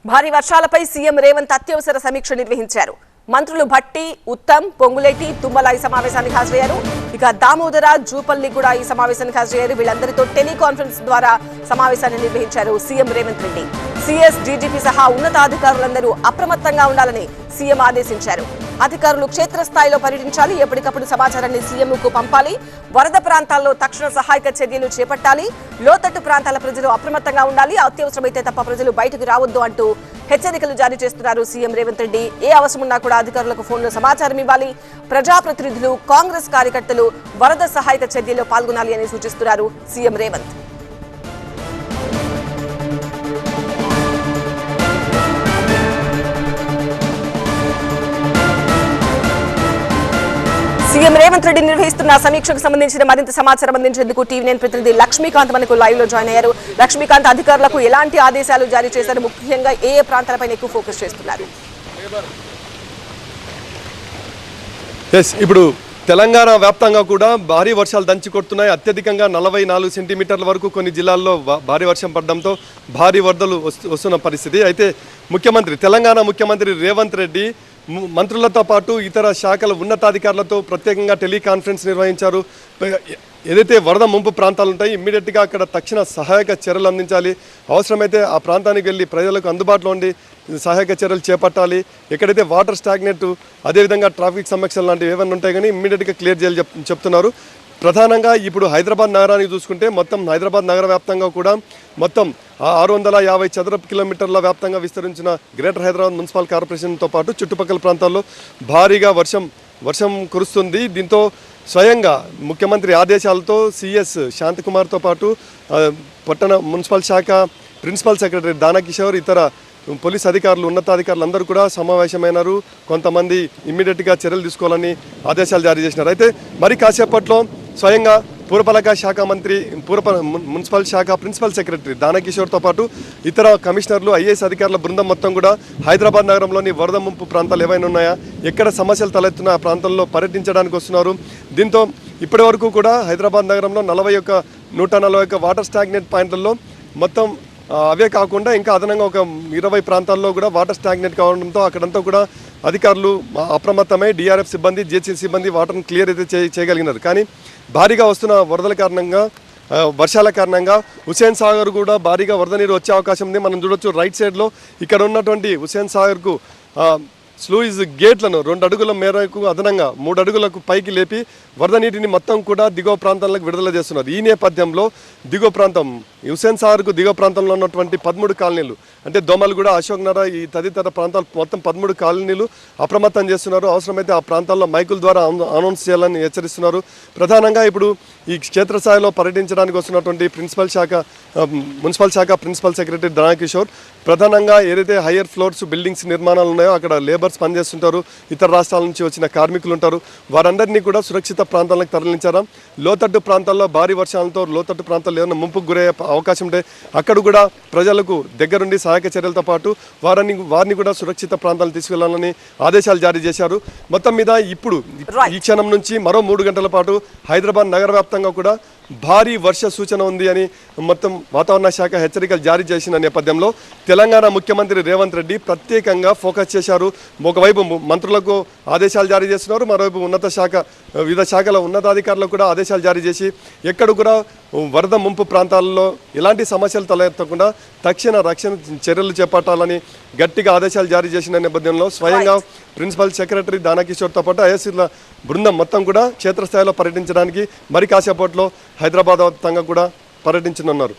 భారీ వర్షాలపై సీఎం రేవంత్ అత్యవసర సమీక్ష నిర్వహించారు. మంత్రులు భట్టి, ఉత్తమ్, పొంగులేటి, తుమ్మల ఈ సమావేశానికి హాజరయ్యారు. ఇక దామోదర, జూపల్లి కూడా ఈ సమావేశానికి హాజరయ్యారు. వీళ్ళందరితో టెలికాన్ఫరెన్స్ ద్వారా సమావేశాన్ని నిర్వహించారు CM Revanth Reddy. CS, DGP సహా ఉన్నతాధికారులందరూ అప్రమత్తంగా ఉండాలని సీఎం ఆదేశించారు. అధికారులు క్షేత్రస్థాయిలో పర్యటించాలి, ఎప్పటికప్పుడు సమాచారాన్ని సీఎంకు పంపాలి, వరద ప్రాంతాల్లో తక్షణ సహాయక చర్యలు చేపట్టాలి, లోతట్టు ప్రాంతాల ప్రజలు అప్రమత్తంగా ఉండాలి, అత్యవసరమైతే తప్ప ప్రజలు బయటకు రావద్దు అంటూ హెచ్చరికలు జారీ చేస్తున్నారు సీఎం రేవంత్ రెడ్డి. ఏ అవసరమున్నా కూడా అధికారులకు ఫోన్లో సమాచారం ఇవ్వాలి, ప్రజాప్రతినిధులు, కాంగ్రెస్ కార్యకర్తలు వరద సహాయక చర్యల్లో పాల్గొనాలి అని సూచిస్తున్నారు సీఎం రేవంత్. సీఎం రేవంత్ రెడ్డి నిర్వహిస్తున్న సమీక్షకు సంబంధించిన మరింత సమాచారం అందించేందుకు టీవీ9 ప్రతినిధి లక్ష్మీకాంత్ మనకు లైవ్ లో జాయిన్ అయ్యారు. లక్ష్మీకాంత్, అధికారులకు ఎలాంటి ఆదేశాలు జారీ చేశారు, ముఖ్యంగా ఏ ప్రాంతాలపై ఎక్కువ ఫోకస్ చేస్తున్నారు? ఇప్పుడు తెలంగాణ వ్యాప్తంగా కూడా భారీ వర్షాలు దంచి కొడుతున్నాయి. అత్యధికంగా 44 సెంటీమీటర్ల వరకు కొన్ని జిల్లాల్లో భారీ వర్షం పడడంతో భారీ వరదలు వస్తున్న పరిస్థితి. అయితే తెలంగాణ ముఖ్యమంత్రి రేవంత్ రెడ్డి మంత్రులతో పాటు ఇతర శాఖల ఉన్నతాధికారులతో ప్రత్యేకంగా టెలికాన్ఫరెన్స్ నిర్వహించారు. ఏదైతే వరద ముంపు ప్రాంతాలు ఉంటాయి, ఇమ్మీడియట్గా అక్కడ తక్షణ సహాయక చర్యలు అందించాలి, అవసరమైతే ఆ ప్రాంతానికి వెళ్ళి ప్రజలకు అందుబాటులో ఉండి సహాయక చర్యలు చేపట్టాలి, ఎక్కడైతే వాటర్ స్టాగ్నెట్ అదేవిధంగా ట్రాఫిక్ సమస్యలు లాంటివి ఏమైనా ఉంటాయి కానీ ఇమ్మీడియట్గా క్లియర్ చేయాలి చెప్తున్నారు. ప్రధానంగా ఇప్పుడు హైదరాబాద్ నగరానికి చూసుకుంటే మొత్తం హైదరాబాద్ నగర వ్యాప్తంగా కూడా మొత్తం 650 చదరపు కిలోమీటర్ల వ్యాప్తంగా విస్తరించిన గ్రేటర్ హైదరాబాద్ మున్సిపల్ కార్పొరేషన్తో పాటు చుట్టుపక్కల ప్రాంతాల్లో భారీగా వర్షం కురుస్తుంది. దీంతో స్వయంగా ముఖ్యమంత్రి ఆదేశాలతో సిఎస్ శాంతికుమార్తో పాటు పట్టణ మున్సిపల్ శాఖ ప్రిన్సిపల్ సెక్రటరీ దానకిషోర్, ఇతర పోలీస్ అధికారులు, ఉన్నతాధికారులు అందరూ కూడా సమావేశమైనారు. కొంతమంది ఇమ్మీడియట్గా చర్యలు తీసుకోవాలని ఆదేశాలు జారీ చేసినారు. అయితే మరి కాసేపట్లో స్వయంగా పురపాలక శాఖ మంత్రి, మున్సిపల్ శాఖ ప్రిన్సిపల్ సెక్రటరీ దానకిషోర్తో పాటు ఇతర కమిషనర్లు, ఐఏఎస్ అధికారుల బృందం మొత్తం కూడా హైదరాబాద్ నగరంలోని వరద ముంపు ప్రాంతాలు ఏవైనా ఉన్నాయా, ఎక్కడ సమస్యలు తలెత్తున్న ఆ ప్రాంతంలో పర్యటించడానికి వస్తున్నారు. దీంతో ఇప్పటి వరకు కూడా హైదరాబాద్ నగరంలో 141 వాటర్ స్టాగ్నెట్ పాయింట్లలో మొత్తం అవే కాకుండా ఇంకా అదనంగా ఒక 20 ప్రాంతాల్లో కూడా వాటర్ స్టాగ్నెట్ కావడంతో అక్కడంతా కూడా అధికారులు అప్రమత్తమై డిఆర్ఎఫ్ సిబ్బంది, జిహెచ్ఎల్ సిబ్బంది వాటర్ను క్లియర్ అయితే చేయగలిగినారు. కానీ భారీగా వస్తున్న వరదల కారణంగా, వర్షాల కారణంగా హుస్సేన్ సాగర్ కూడా భారీగా వరద నీరు వచ్చే అవకాశం ఉంది. మనం చూడొచ్చు రైట్ సైడ్లో ఇక్కడ ఉన్నటువంటి హుస్సేన్ సాగర్కు స్లూయిజ్ గేట్లను 2 అడుగుల మేరకు అదనంగా 3 అడుగులకు పైకి లేపి వరద నీటిని మొత్తం కూడా దిగువ ప్రాంతాలకు విడుదల చేస్తున్నారు. ఈ నేపథ్యంలో దిగువ ప్రాంతం హుస్సేన్ సాగర్కు దిగువ ప్రాంతంలో ఉన్నటువంటి 13 కాలనీలు అంటే దోమలగూడ, అశోక్ నగర్, ఈ తదితర ప్రాంతాలు మొత్తం 13 కాలనీలు అప్రమత్తం చేస్తున్నారు. అవసరమైతే ఆ ప్రాంతాల్లో మైకుల ద్వారా అనౌన్స్ చేయాలని హెచ్చరిస్తున్నారు. ప్రధానంగా ఇప్పుడు ఈ క్షేత్రస్థాయిలో పర్యటించడానికి వస్తున్నటువంటి మున్సిపల్ శాఖ ప్రిన్సిపల్ సెక్రటరీ దానకిషోర్ ప్రధానంగా ఏదైతే హయ్యర్ ఫ్లోర్స్ బిల్డింగ్స్ నిర్మాణాలు ఉన్నాయో అక్కడ లేబర్స్ పనిచేస్తుంటారు, ఇతర రాష్ట్రాల నుంచి వచ్చిన కార్మికులు ఉంటారు, వారందరినీ కూడా సురక్షిత ప్రాంతాలకు తరలించారు. లోతట్టు ప్రాంతాల్లో భారీ వర్షాలతో లోతట్టు ప్రాంతాల్లో ఏమైనా ముంపుకు గురయ్యే అవకాశం ఉంటే అక్కడ కూడా ప్రజలకు దగ్గరుండి సహాయక చర్యలతో పాటు వారిని కూడా సురక్షిత ప్రాంతాలు తీసుకెళ్లాలని ఆదేశాలు జారీ చేశారు. మొత్తం మీద ఇప్పుడు ఈ క్షణం నుంచి మరో 3 గంటల పాటు హైదరాబాద్ నగర వ్యాప్తంగా కూడా భారీ వర్ష సూచన ఉంది అని మొత్తం వాతావరణ శాఖ హెచ్చరికలు జారీ చేసిన నేపథ్యంలో తెలంగాణ ముఖ్యమంత్రి రేవంత్ రెడ్డి ప్రత్యేకంగా ఫోకస్ చేశారు. ఒకవైపు మంత్రులకు ఆదేశాలు జారీ చేస్తున్నారు, మరోవైపు వివిధ శాఖల ఉన్నతాధికారులకు కూడా ఆదేశాలు జారీ చేసి ఎక్కడ కూడా వరద ముంపు ప్రాంతాల్లో ఎలాంటి సమస్యలు తలెత్తకుండా తక్షణ రక్షణ చర్యలు చేపట్టాలని గట్టిగా ఆదేశాలు జారీ చేసిన నేపథ్యంలో స్వయంగా ప్రిన్సిపల్ సెక్రటరీ దానకిషోర్తో పాటు ఐఎస్సీల బృందం మొత్తం కూడా క్షేత్రస్థాయిలో పర్యటించడానికి మరి కాసేపట్లో హైదరాబాద్ వ్యాప్తంగా కూడా పర్యటించనున్నారు.